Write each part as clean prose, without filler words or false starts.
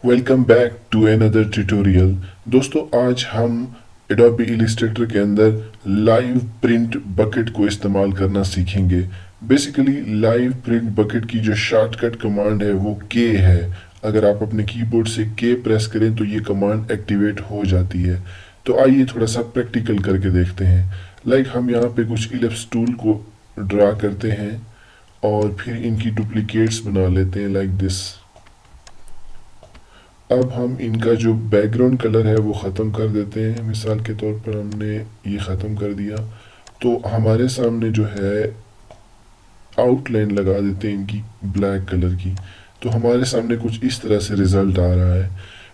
Welcome back to another tutorial. दोस्तों, आज हम एडोबी इलिस्ट्रेटर के अंदर लाइव प्रिंट बकेट को इस्तेमाल करना सीखेंगे। बेसिकली लाइव प्रिंट बकेट की जो शॉर्टकट कमांड है वो के है। अगर आप अपने कीबोर्ड से के प्रेस करें तो ये कमांड एक्टिवेट हो जाती है। तो आइए थोड़ा सा प्रैक्टिकल करके देखते हैं। हम यहाँ पे कुछ इलिप्स टूल को ड्रा करते हैं और फिर इनकी डुप्लीकेट्स बना लेते हैं लाइक दिस। अब हम इनका जो बैकग्राउंड कलर है वो ख़त्म कर देते हैं। मिसाल के तौर पर हमने ये ख़त्म कर दिया तो हमारे सामने जो है आउटलाइन लगा देते हैं इनकी ब्लैक कलर की। तो हमारे सामने कुछ इस तरह से रिज़ल्ट आ रहा है।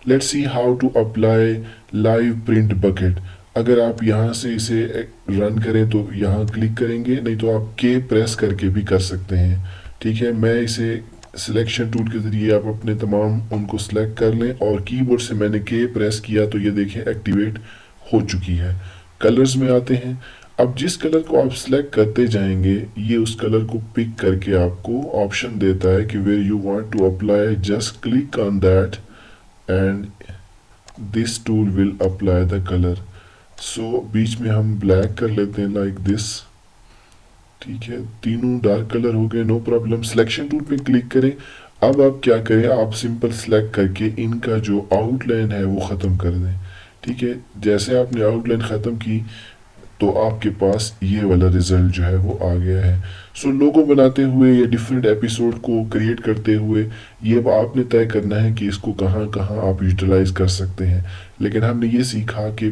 Let's see how to apply live print bucket. अगर आप यहाँ से इसे रन करें तो यहाँ क्लिक करेंगे, नहीं तो आप के प्रेस करके भी कर सकते हैं। ठीक है, मैं इसे सिलेक्शन टूल के ज़रिए आप अपने तमाम उनको सिलेक्ट कर लें और कीबोर्ड से मैंने के प्रेस किया तो ये देखें एक्टिवेट हो चुकी है। कलर्स में आते हैं। अब जिस कलर को आप सिलेक्ट करते जाएंगे ये उस कलर को पिक करके आपको ऑप्शन देता है कि where you want to apply, just click on that and this tool will apply the colour. So बीच में हम ब्लैक कर लेते हैं लाइक दिस। ठीक है, तीनों डार्क कलर हो गए, नो प्रॉब्लम। सिलेक्शन टूल पे क्लिक करें। अब आप क्या करें, आप सिंपल सिलेक्ट करके इनका जो आउटलाइन है वो ख़त्म कर दें। ठीक है, जैसे आपने आउटलाइन ख़त्म की तो आपके पास ये वाला रिजल्ट जो है वो आ गया है। सो लोगो बनाते हुए या डिफरेंट एपिसोड को क्रिएट करते हुए ये अब आपने तय करना है कि इसको कहाँ कहाँ आप यूटिलाइज कर सकते हैं। लेकिन हमने ये सीखा कि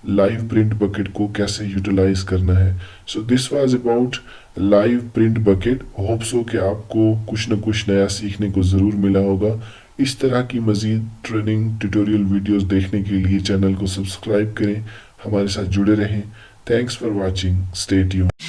लाइव प्रिंट बकेट को कैसे यूटिलाइज करना है। So this was about live print bucket. Hope so कि आपको कुछ न कुछ नया सीखने को ज़रूर मिला होगा। इस तरह की मज़ीद ट्रेनिंग ट्यूटोरियल वीडियोस देखने के लिए चैनल को सब्सक्राइब करें, हमारे साथ जुड़े रहें। Thanks for watching. Stay tuned.